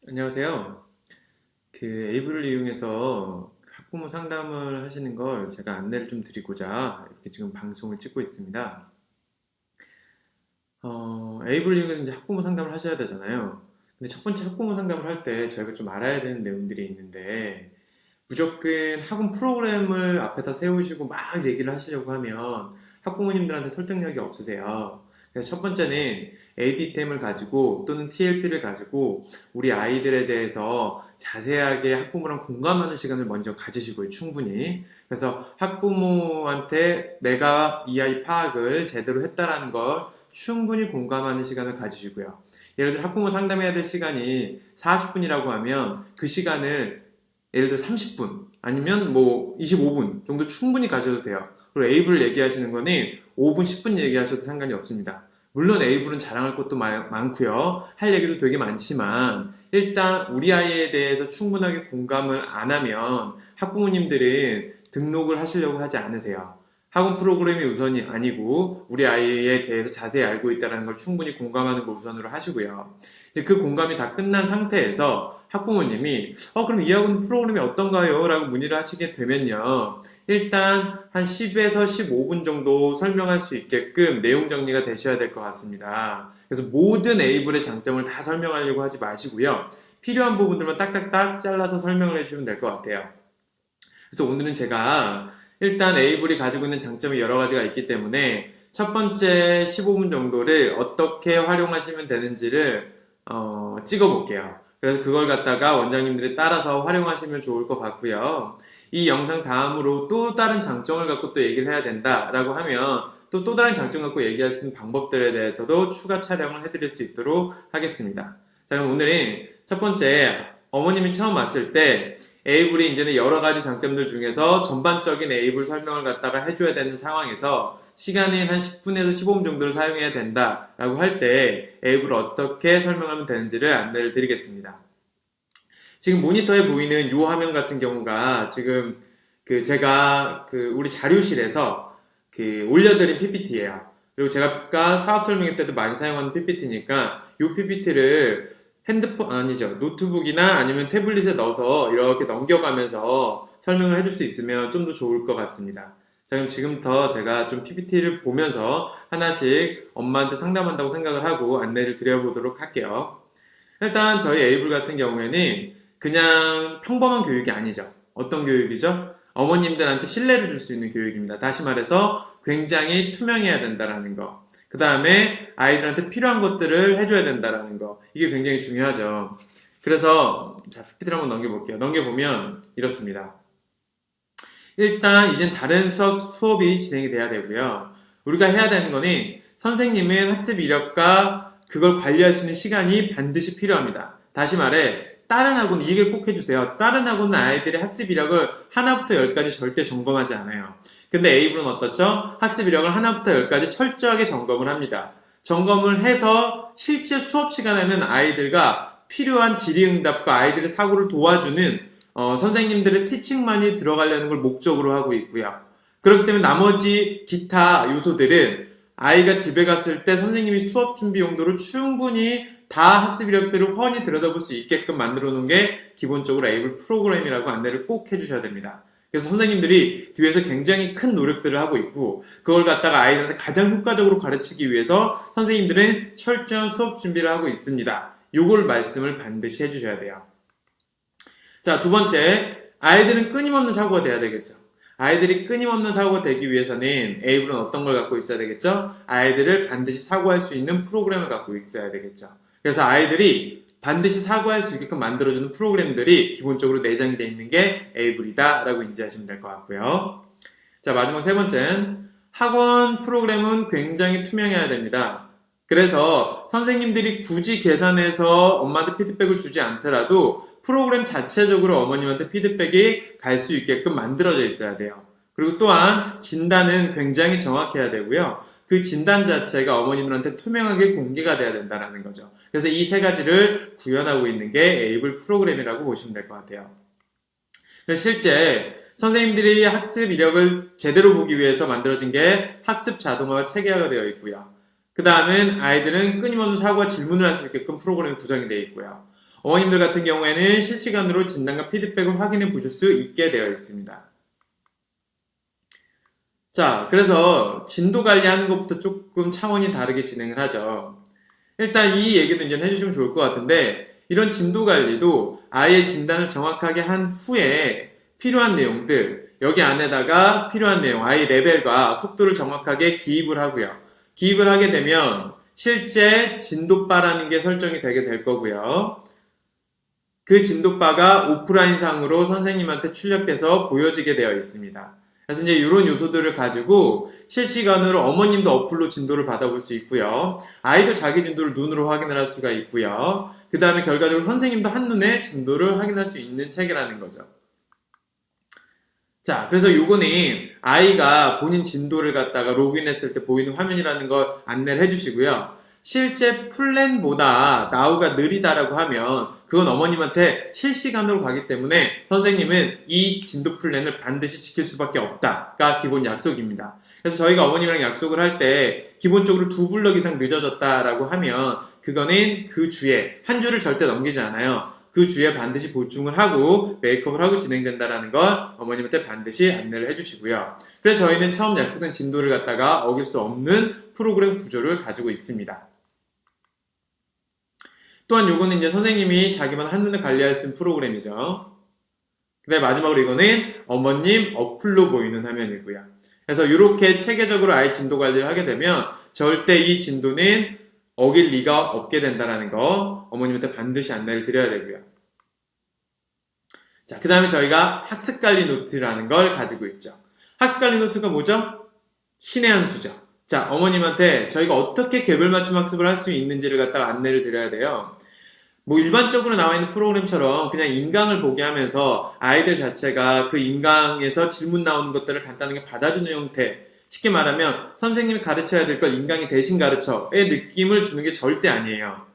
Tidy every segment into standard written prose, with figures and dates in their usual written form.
안녕하세요. 에이블을 이용해서 학부모 상담을 하시는 걸 제가 안내를 좀 드리고자 이렇게 지금 방송을 찍고 있습니다. 에이블을 이용해서 이제 학부모 상담을 하셔야 되잖아요. 근데 첫 번째 학부모 상담을 할 때 저희가 좀 알아야 되는 내용들이 있는데 무조건 학원 프로그램을 앞에다 세우시고 막 얘기를 하시려고 하면 학부모님들한테 설득력이 없으세요. 그래서 첫 번째는 AD템을 가지고 또는 TLP를 가지고 우리 아이들에 대해서 자세하게 학부모랑 공감하는 시간을 먼저 가지시고요, 충분히. 그래서 학부모한테 내가 이 아이 파악을 제대로 했다라는 걸 충분히 공감하는 시간을 가지시고요. 예를 들어 학부모 상담해야 될 시간이 40분이라고 하면 그 시간을 예를 들어 30분 아니면 뭐 25분 정도 충분히 가셔도 돼요. 그리고 에이블 얘기하시는 거는 5분, 10분 얘기하셔도 상관이 없습니다. 물론 에이블은 자랑할 것도 많고요. 할 얘기도 되게 많지만 일단 우리 아이에 대해서 충분하게 공감을 안 하면 학부모님들은 등록을 하시려고 하지 않으세요. 학원 프로그램이 우선이 아니고 우리 아이에 대해서 자세히 알고 있다는 걸 충분히 공감하는 걸 우선으로 하시고요. 이제 그 공감이 다 끝난 상태에서 학부모님이 그럼 이 학원 프로그램이 어떤가요? 라고 문의를 하시게 되면요. 일단 한 10에서 15분 정도 설명할 수 있게끔 내용 정리가 되셔야 될 것 같습니다. 그래서 모든 에이블의 장점을 다 설명하려고 하지 마시고요. 필요한 부분들만 딱딱딱 잘라서 설명을 해주시면 될 것 같아요. 그래서 오늘은 제가 일단 에이블이 가지고 있는 장점이 여러 가지가 있기 때문에 첫 번째 15분 정도를 어떻게 활용하시면 되는지를 찍어 볼게요. 그래서 그걸 갖다가 원장님들이 따라서 활용하시면 좋을 것 같고요. 이 영상 다음으로 또 다른 장점을 갖고 또 얘기를 해야 된다라고 하면 또 다른 장점 갖고 얘기할 수 있는 방법들에 대해서도 추가 촬영을 해드릴 수 있도록 하겠습니다. 자, 그럼 오늘은 첫 번째 어머님이 처음 왔을 때 에이블이 이제는 여러 가지 장점들 중에서 전반적인 에이블 설명을 갖다가 해줘야 되는 상황에서 시간은 한 10분에서 15분 정도를 사용해야 된다라고 할 때 에이블을 어떻게 설명하면 되는지를 안내를 드리겠습니다. 지금 모니터에 보이는 이 화면 같은 경우가 지금 제가 우리 자료실에서 올려드린 PPT예요. 그리고 제가 사업 설명회 때도 많이 사용하는 PPT니까 이 PPT를 핸드폰 아니죠, 노트북이나 아니면 태블릿에 넣어서 이렇게 넘겨가면서 설명을 해줄 수 있으면 좀 더 좋을 것 같습니다. 자, 그럼 지금부터 제가 좀 PPT를 보면서 하나씩 엄마한테 상담한다고 생각을 하고 안내를 드려보도록 할게요. 일단 저희 에이블 같은 경우에는 그냥 평범한 교육이 아니죠. 어떤 교육이죠? 어머님들한테 신뢰를 줄 수 있는 교육입니다. 다시 말해서 굉장히 투명해야 된다는 거. 그 다음에 아이들한테 필요한 것들을 해줘야 된다는 거. 이게 굉장히 중요하죠. 그래서 자, PPT를 한번 넘겨볼게요. 넘겨보면 이렇습니다. 일단 이젠 다른 수업이 진행이 돼야 되고요. 우리가 해야 되는 거는 선생님은 학습 이력과 그걸 관리할 수 있는 시간이 반드시 필요합니다. 다시 말해 다른 학원 이 얘기를 꼭 해주세요. 다른 학원은 아이들의 학습 이력을 하나부터 열까지 절대 점검하지 않아요. 근데 A부는 어떻죠? 학습 이력을 하나부터 열까지 철저하게 점검을 합니다. 점검을 해서 실제 수업 시간에는 아이들과 필요한 질의응답과 아이들의 사고를 도와주는 선생님들의 티칭만이 들어가려는 걸 목적으로 하고 있고요. 그렇기 때문에 나머지 기타 요소들은 아이가 집에 갔을 때 선생님이 수업 준비 용도로 충분히 다 학습 이력들을 훤히 들여다볼 수 있게끔 만들어 놓은 게 기본적으로 에이블 프로그램이라고 안내를 꼭 해주셔야 됩니다. 그래서 선생님들이 뒤에서 굉장히 큰 노력들을 하고 있고 그걸 갖다가 아이들한테 가장 효과적으로 가르치기 위해서 선생님들은 철저한 수업 준비를 하고 있습니다. 요걸 말씀을 반드시 해주셔야 돼요. 자, 두 번째, 아이들은 끊임없는 사고가 돼야 되겠죠. 아이들이 끊임없는 사고가 되기 위해서는 에이블은 어떤 걸 갖고 있어야 되겠죠? 아이들을 반드시 사고할 수 있는 프로그램을 갖고 있어야 되겠죠. 그래서 아이들이 반드시 사고할 수 있게끔 만들어주는 프로그램들이 기본적으로 내장이 되어 있는 게 에이블이다 라고 인지하시면 될 것 같고요. 자, 마지막 세 번째는 학원 프로그램은 굉장히 투명해야 됩니다. 그래서 선생님들이 굳이 계산해서 엄마한테 피드백을 주지 않더라도 프로그램 자체적으로 어머님한테 피드백이 갈 수 있게끔 만들어져 있어야 돼요. 그리고 또한 진단은 굉장히 정확해야 되고요. 그 진단 자체가 어머님들한테 투명하게 공개가 돼야 된다는 거죠. 그래서 이 세 가지를 구현하고 있는 게 에이블 프로그램이라고 보시면 될 것 같아요. 그래서 실제 선생님들이 학습 이력을 제대로 보기 위해서 만들어진 게 학습 자동화와 체계화가 되어 있고요. 그 다음은 아이들은 끊임없는 사고와 질문을 할 수 있게끔 프로그램이 구성이 되어 있고요. 어머님들 같은 경우에는 실시간으로 진단과 피드백을 확인해 보실 수 있게 되어 있습니다. 자, 그래서 진도 관리하는 것부터 조금 차원이 다르게 진행을 하죠. 일단 이 얘기도 이제 해주시면 좋을 것 같은데, 이런 진도 관리도 아이의 진단을 정확하게 한 후에 필요한 내용들, 여기 안에다가 필요한 내용, 아이 레벨과 속도를 정확하게 기입을 하고요. 기입을 하게 되면 실제 진도바라는 게 설정이 되게 될 거고요. 그 진도바가 오프라인상으로 선생님한테 출력돼서 보여지게 되어 있습니다. 그래서 이제 이런 요소들을 가지고 실시간으로 어머님도 어플로 진도를 받아볼 수 있고요. 아이도 자기 진도를 눈으로 확인을 할 수가 있고요. 그 다음에 결과적으로 선생님도 한눈에 진도를 확인할 수 있는 체계라는 거죠. 자, 그래서 요거는 아이가 본인 진도를 갖다가 로그인했을 때 보이는 화면이라는 걸 안내를 해주시고요. 실제 플랜보다 나우가 느리다라고 하면 그건 어머님한테 실시간으로 가기 때문에 선생님은 이 진도 플랜을 반드시 지킬 수밖에 없다가 기본 약속입니다. 그래서 저희가 어머님이랑 약속을 할 때 기본적으로 2블럭 이상 늦어졌다라고 하면 그거는 그 주에 한 주를 절대 넘기지 않아요. 그 주에 반드시 보충을 하고 메이크업을 하고 진행된다라는 걸 어머님한테 반드시 안내를 해주시고요. 그래서 저희는 처음 약속된 진도를 갖다가 어길 수 없는 프로그램 구조를 가지고 있습니다. 또한 요거는 이제 선생님이 자기만 한눈에 관리할 수 있는 프로그램이죠. 그 다음에 마지막으로 이거는 어머님 어플로 보이는 화면이고요. 그래서 이렇게 체계적으로 아이 진도 관리를 하게 되면 절대 이 진도는 어길 리가 없게 된다는 거 어머님한테 반드시 안내를 드려야 되고요. 자, 그 다음에 저희가 학습관리 노트라는 걸 가지고 있죠. 학습관리 노트가 뭐죠? 신의 한 수죠. 자, 어머님한테 저희가 어떻게 개별 맞춤 학습을 할 수 있는지를 갖다가 안내를 드려야 돼요. 뭐 일반적으로 나와 있는 프로그램처럼 그냥 인강을 보게 하면서 아이들 자체가 그 인강에서 질문 나오는 것들을 간단하게 받아주는 형태, 쉽게 말하면 선생님이 가르쳐야 될 걸 인강이 대신 가르쳐의 느낌을 주는 게 절대 아니에요.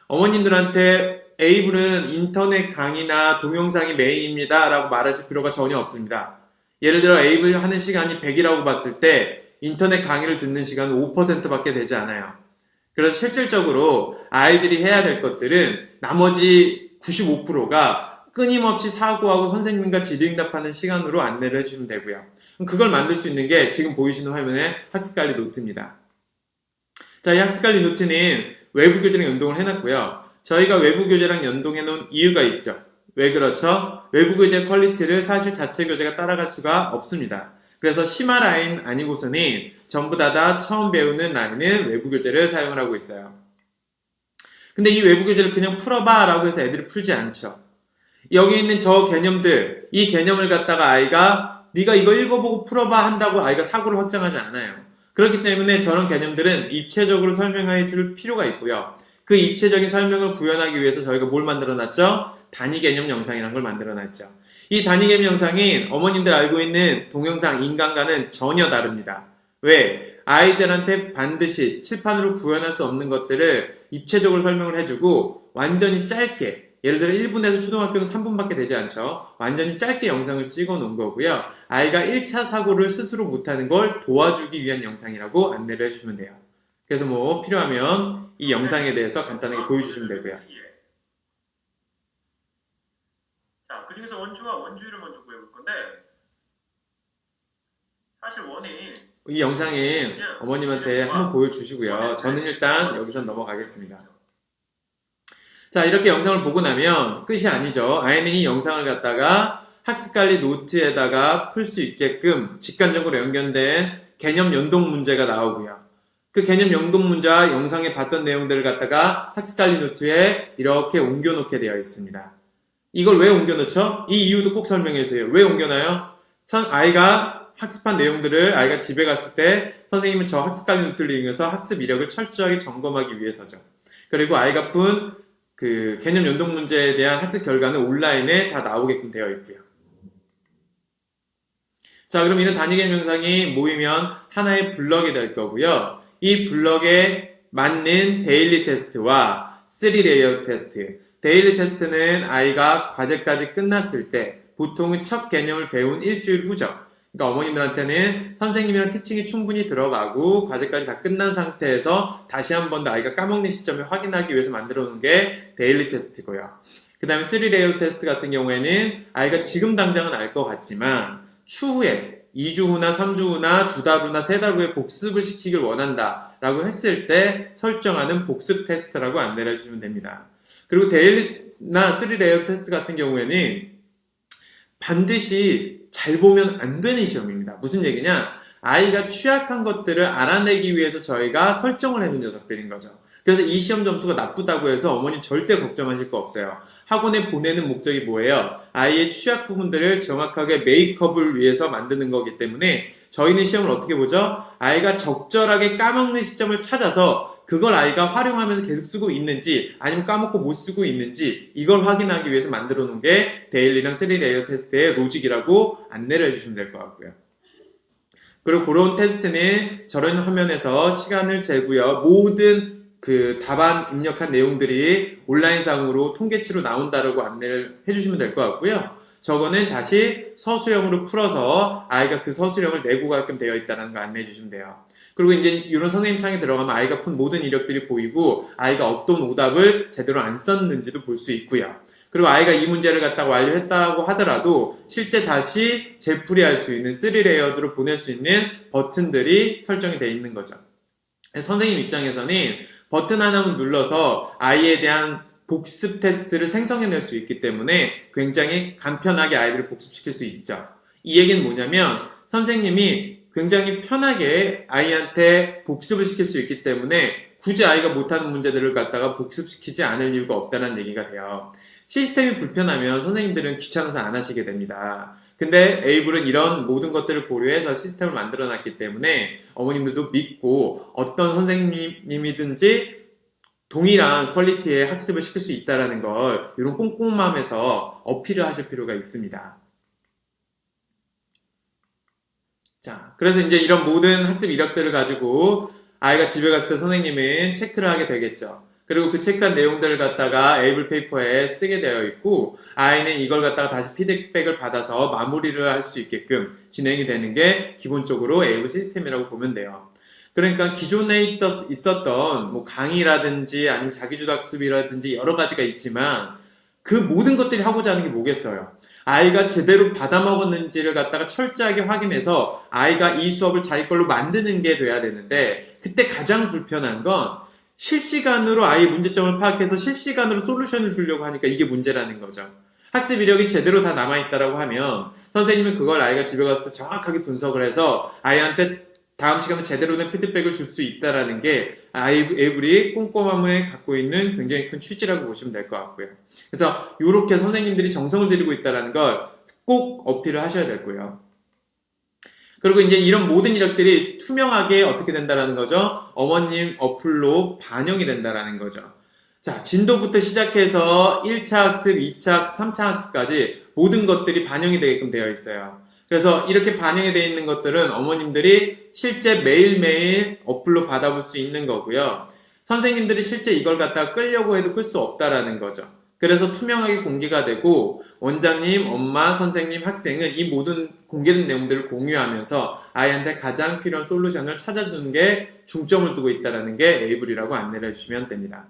어머님들한테 에이블은 인터넷 강의나 동영상이 메인입니다 라고 말하실 필요가 전혀 없습니다. 예를 들어 에이블 하는 시간이 100이라고 봤을 때 인터넷 강의를 듣는 시간은 5%밖에 되지 않아요. 그래서 실질적으로 아이들이 해야 될 것들은 나머지 95%가 끊임없이 사고하고 선생님과 질의응답하는 시간으로 안내를 해주시면 되고요. 그걸 만들 수 있는 게 지금 보이시는 화면의 학습관리 노트입니다. 자, 이 학습관리 노트는 외부 교재랑 연동을 해놨고요. 저희가 외부 교재랑 연동해 놓은 이유가 있죠. 왜 그렇죠? 외부 교재 퀄리티를 사실 자체 교재가 따라갈 수가 없습니다. 그래서 심화 라인 아니고서는 전부 다 처음 배우는 라인은 외부 교재를 사용을 하고 있어요. 근데 이 외부 교재를 그냥 풀어봐 라고 해서 애들이 풀지 않죠. 여기 있는 저 개념들, 이 개념을 갖다가 아이가 네가 이거 읽어보고 풀어봐 한다고 아이가 사고를 확장하지 않아요. 그렇기 때문에 저런 개념들은 입체적으로 설명해 줄 필요가 있고요. 그 입체적인 설명을 구현하기 위해서 저희가 뭘 만들어 놨죠? 단위 개념 영상이라는 걸 만들어 놨죠. 이 단위 개념 영상이 어머님들 알고 있는 동영상 인강과는 전혀 다릅니다. 왜? 아이들한테 반드시 칠판으로 구현할 수 없는 것들을 입체적으로 설명을 해주고 완전히 짧게, 예를 들어 1분에서 초등학교는 3분밖에 되지 않죠. 완전히 짧게 영상을 찍어 놓은 거고요. 아이가 1차 사고를 스스로 못하는 걸 도와주기 위한 영상이라고 안내를 해주시면 돼요. 그래서 뭐 필요하면 이 영상에 대해서 간단하게 보여주시면 되고요. 자, 그 중에서 원주와 원주율을 먼저 구해볼 건데, 사실 원이 이 영상은 어머님한테 한번 보여주시고요. 저는 일단 여기서 넘어가겠습니다. 자, 이렇게 영상을 보고 나면 끝이 아니죠. 아이는 이 영상을 갖다가 학습관리 노트에다가 풀 수 있게끔 직관적으로 연결된 개념 연동 문제가 나오고요. 그 개념 연동 문제와 영상에 봤던 내용들을 갖다가 학습관리 노트에 이렇게 옮겨놓게 되어 있습니다. 이걸 왜 옮겨놓죠? 이 이유도 꼭 설명해 주세요. 왜 옮겨놔요? 아이가 학습한 내용들을 아이가 집에 갔을 때 선생님은 저 학습관리 노트를 이용해서 학습 이력을 철저하게 점검하기 위해서죠. 그리고 아이가 푼 그 개념 연동 문제에 대한 학습 결과는 온라인에 다 나오게끔 되어 있고요. 자, 그럼 이런 단위 개념 영상이 모이면 하나의 블럭이 될 거고요. 이 블럭에 맞는 데일리 테스트와 3레이어 테스트. 데일리 테스트는 아이가 과제까지 끝났을 때 보통은 첫 개념을 배운 일주일 후죠. 그러니까 어머님들한테는 선생님이랑 티칭이 충분히 들어가고 과제까지 다 끝난 상태에서 다시 한 번 더 아이가 까먹는 시점을 확인하기 위해서 만들어 놓은 게 데일리 테스트고요. 그 다음에 3레이어 테스트 같은 경우에는 아이가 지금 당장은 알 것 같지만 추후에 2주 후나 3주 후나 2달 후나 3달 후에 복습을 시키길 원한다 라고 했을 때 설정하는 복습 테스트라고 안내를 해주시면 됩니다. 그리고 데일리나 3레이어 테스트 같은 경우에는 반드시 잘 보면 안 되는 시험입니다. 무슨 얘기냐? 아이가 취약한 것들을 알아내기 위해서 저희가 설정을 해놓은 녀석들인 거죠. 그래서 이 시험 점수가 나쁘다고 해서 어머님 절대 걱정하실 거 없어요. 학원에 보내는 목적이 뭐예요? 아이의 취약 부분들을 정확하게 메이크업을 위해서 만드는 거기 때문에 저희는 시험을 어떻게 보죠? 아이가 적절하게 까먹는 시점을 찾아서 그걸 아이가 활용하면서 계속 쓰고 있는지 아니면 까먹고 못 쓰고 있는지 이걸 확인하기 위해서 만들어 놓은 게 데일리랑 3레이어 테스트의 로직이라고 안내를 해주시면 될 것 같고요. 그리고 그런 테스트는 저런 화면에서 시간을 재고요. 모든 그 답안 입력한 내용들이 온라인상으로 통계치로 나온다라고 안내를 해주시면 될 것 같고요. 저거는 다시 서술형으로 풀어서 아이가 그 서술형을 내고 가게끔 되어 있다는 걸 안내해 주시면 돼요. 그리고 이제 이런 선생님 창에 들어가면 아이가 푼 모든 이력들이 보이고 아이가 어떤 오답을 제대로 안 썼는지도 볼 수 있고요. 그리고 아이가 이 문제를 갖다가 완료했다고 하더라도 실제 다시 재풀이할 수 있는 3레이어드로 보낼 수 있는 버튼들이 설정이 되어 있는 거죠. 선생님 입장에서는 버튼 하나만 눌러서 아이에 대한 복습 테스트를 생성해낼 수 있기 때문에 굉장히 간편하게 아이들을 복습시킬 수 있죠. 이 얘기는 뭐냐면 선생님이 굉장히 편하게 아이한테 복습을 시킬 수 있기 때문에 굳이 아이가 못하는 문제들을 갖다가 복습시키지 않을 이유가 없다는 얘기가 돼요. 시스템이 불편하면 선생님들은 귀찮아서 안 하시게 됩니다. 근데 에이블은 이런 모든 것들을 고려해서 시스템을 만들어 놨기 때문에 어머님들도 믿고 어떤 선생님이든지 동일한 퀄리티의 학습을 시킬 수 있다는 걸 이런 꼼꼼함에서 어필을 하실 필요가 있습니다. 자, 그래서 이제 이런 모든 학습 이력들을 가지고 아이가 집에 갔을 때 선생님은 체크를 하게 되겠죠. 그리고 그 체크한 내용들을 갖다가 에이블 페이퍼에 쓰게 되어 있고 아이는 이걸 갖다가 다시 피드백을 받아서 마무리를 할 수 있게끔 진행이 되는 게 기본적으로 에이블 시스템이라고 보면 돼요. 그러니까 기존에 있었던 뭐 강의라든지 아니면 자기주도 학습이라든지 여러 가지가 있지만 그 모든 것들이 하고자 하는 게 뭐겠어요? 아이가 제대로 받아먹었는지를 갖다가 철저하게 확인해서 아이가 이 수업을 자기 걸로 만드는 게 돼야 되는데 그때 가장 불편한 건 실시간으로 아이의 문제점을 파악해서 실시간으로 솔루션을 주려고 하니까 이게 문제라는 거죠. 학습 이력이 제대로 다 남아있다라고 하면 선생님은 그걸 아이가 집에 갔을 때 정확하게 분석을 해서 아이한테 다음 시간에 제대로 된 피드백을 줄 수 있다라는 게 에이블이 꼼꼼함을 갖고 있는 굉장히 큰 취지라고 보시면 될 것 같고요. 그래서 이렇게 선생님들이 정성을 들이고 있다는 걸 꼭 어필을 하셔야 될 거예요. 그리고 이제 이런 모든 이력들이 투명하게 어떻게 된다라는 거죠? 어머님 어플로 반영이 된다라는 거죠. 자, 진도부터 시작해서 1차 학습, 2차 학습, 3차 학습까지 모든 것들이 반영이 되게끔 되어 있어요. 그래서 이렇게 반영이 되어 있는 것들은 어머님들이 실제 매일매일 어플로 받아볼 수 있는 거고요. 선생님들이 실제 이걸 갖다가 끌려고 해도 끌 수 없다라는 거죠. 그래서 투명하게 공개가 되고 원장님, 엄마, 선생님, 학생은 이 모든 공개된 내용들을 공유하면서 아이한테 가장 필요한 솔루션을 찾아주는 게 중점을 두고 있다는 게 에이블이라고 안내를 해주시면 됩니다.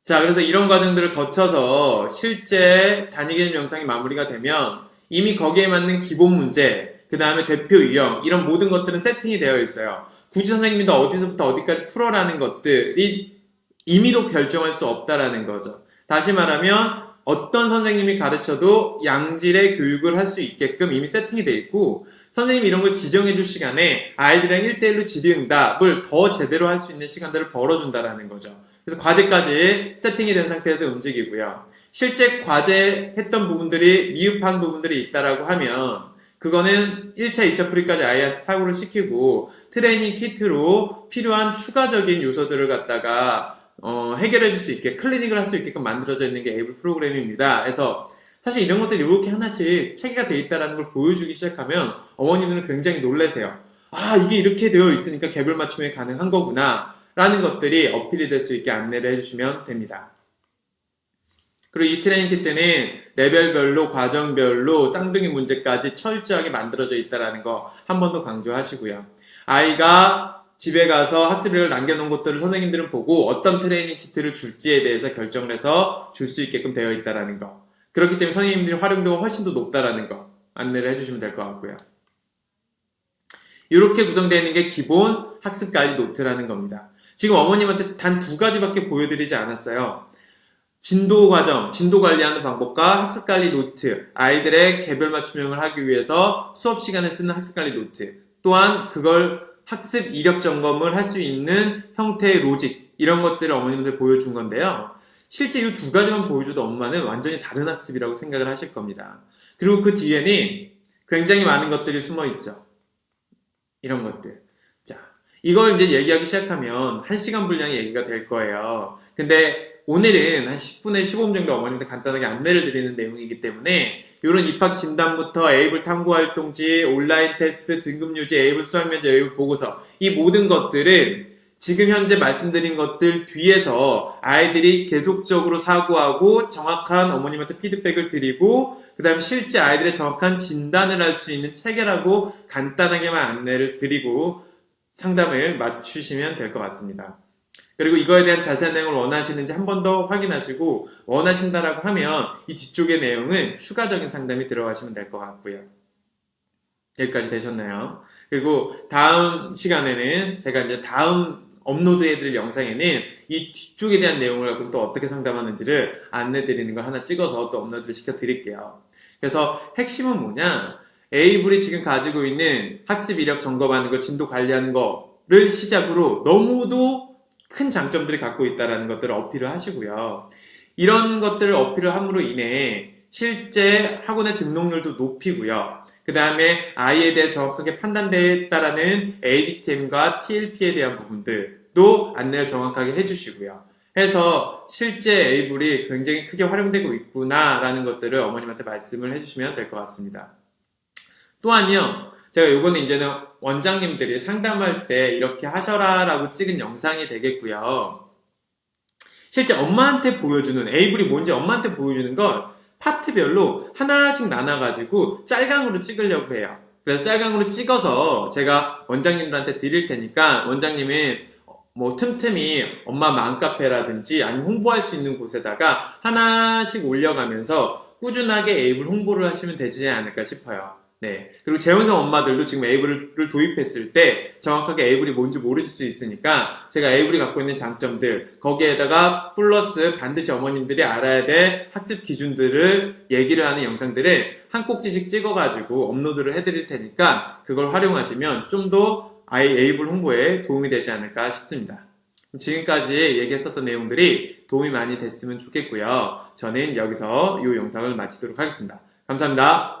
자, 그래서 이런 과정들을 거쳐서 실제 단위 개념 영상이 마무리가 되면 이미 거기에 맞는 기본 문제, 그 다음에 대표 유형, 이런 모든 것들은 세팅이 되어 있어요. 굳이 선생님도 어디서부터 어디까지 풀어라는 것들이 임의로 결정할 수 없다라는 거죠. 다시 말하면 어떤 선생님이 가르쳐도 양질의 교육을 할 수 있게끔 이미 세팅이 되어 있고 선생님이 이런 걸 지정해 줄 시간에 아이들이랑 1대1로 질의응답을 더 제대로 할 수 있는 시간들을 벌어준다라는 거죠. 그래서 과제까지 세팅이 된 상태에서 움직이고요. 실제 과제 했던 부분들이 미흡한 부분들이 있다라고 하면 그거는 1차, 2차 풀이까지 아이한테 사고를 시키고 트레이닝 키트로 필요한 추가적인 요소들을 갖다가 해결해 줄 수 있게 클리닉을 할 수 있게끔 만들어져 있는 게 에이블 프로그램입니다. 그래서 사실 이런 것들이 이렇게 하나씩 체계가 되어 있다는 걸 보여주기 시작하면 어머님들은 굉장히 놀라세요. 아, 이게 이렇게 되어 있으니까 개별 맞춤이 가능한 거구나 라는 것들이 어필이 될 수 있게 안내를 해주시면 됩니다. 그리고 이 트레이닝 키트는 레벨별로, 과정별로 쌍둥이 문제까지 철저하게 만들어져 있다는 거 한 번 더 강조하시고요. 아이가 집에 가서 학습 이력을 남겨놓은 것들을 선생님들은 보고 어떤 트레이닝 키트를 줄지에 대해서 결정을 해서 줄 수 있게끔 되어 있다는 거. 그렇기 때문에 선생님들이 활용도가 훨씬 더 높다는 거 안내를 해주시면 될 것 같고요. 이렇게 구성되어 있는 게 기본 학습 가이드 노트라는 겁니다. 지금 어머님한테 단 2가지밖에 보여드리지 않았어요. 진도 과정, 진도 관리하는 방법과 학습 관리 노트, 아이들의 개별 맞춤형을 하기 위해서 수업 시간에 쓰는 학습 관리 노트, 또한 그걸 학습 이력 점검을 할 수 있는 형태의 로직, 이런 것들을 어머님한테 보여준 건데요. 실제 이 2가지만 보여줘도 엄마는 완전히 다른 학습이라고 생각을 하실 겁니다. 그리고 그 뒤에는 굉장히 많은 것들이 숨어 있죠. 이런 것들. 자, 이걸 이제 얘기하기 시작하면 1시간 분량의 얘기가 될 거예요. 근데 오늘은 한 10분에 15분 정도 어머님한테 간단하게 안내를 드리는 내용이기 때문에 이런 입학 진단부터 에이블 탐구 활동지, 온라인 테스트, 등급 유지, 에이블 수학 면제, 에이블 보고서, 이 모든 것들은 지금 현재 말씀드린 것들 뒤에서 아이들이 계속적으로 사고하고 정확한 어머님한테 피드백을 드리고 그 다음에 실제 아이들의 정확한 진단을 할 수 있는 체계라고 간단하게만 안내를 드리고 상담을 맞추시면 될 것 같습니다. 그리고 이거에 대한 자세한 내용을 원하시는지 한 번 더 확인하시고 원하신다라고 하면 이 뒤쪽의 내용은 추가적인 상담이 들어가시면 될 것 같고요. 여기까지 되셨나요? 그리고 다음 시간에는 제가 이제 다음 업로드 해드릴 영상에는 이 뒤쪽에 대한 내용을 갖고 또 어떻게 상담하는지를 안내 드리는 걸 하나 찍어서 또 업로드를 시켜 드릴게요. 그래서 핵심은 뭐냐? 에이블이 지금 가지고 있는 학습 이력 점검하는 거, 진도 관리하는 거를 시작으로 너무도 큰 장점들이 갖고 있다는 것들을 어필을 하시고요. 이런 것들을 어필을 함으로 인해 실제 학원의 등록률도 높이고요. 그 다음에 아이에 대해 정확하게 판단됐다라는 ADTM과 TLP에 대한 부분들도 안내를 정확하게 해주시고요. 해서 실제 에이블이 굉장히 크게 활용되고 있구나라는 것들을 어머님한테 말씀을 해주시면 될 것 같습니다. 또한요, 제가 요거는 이제는 원장님들이 상담할 때 이렇게 하셔라 라고 찍은 영상이 되겠고요. 실제 엄마한테 보여주는, 에이블이 뭔지 엄마한테 보여주는 걸 파트별로 하나씩 나눠가지고 짤강으로 찍으려고 해요. 그래서 짤강으로 찍어서 제가 원장님들한테 드릴 테니까 원장님은 뭐 틈틈이 엄마 맘카페라든지 아니면 홍보할 수 있는 곳에다가 하나씩 올려가면서 꾸준하게 에이블 홍보를 하시면 되지 않을까 싶어요. 네. 그리고 재혼생 엄마들도 지금 에이블을 도입했을 때 정확하게 에이블이 뭔지 모르실 수 있으니까 제가 에이블이 갖고 있는 장점들, 거기에다가 플러스 반드시 어머님들이 알아야 될 학습 기준들을 얘기를 하는 영상들을 한 꼭지씩 찍어가지고 업로드를 해드릴 테니까 그걸 활용하시면 좀 더 아이 에이블 홍보에 도움이 되지 않을까 싶습니다. 지금까지 얘기했었던 내용들이 도움이 많이 됐으면 좋겠고요. 저는 여기서 이 영상을 마치도록 하겠습니다. 감사합니다.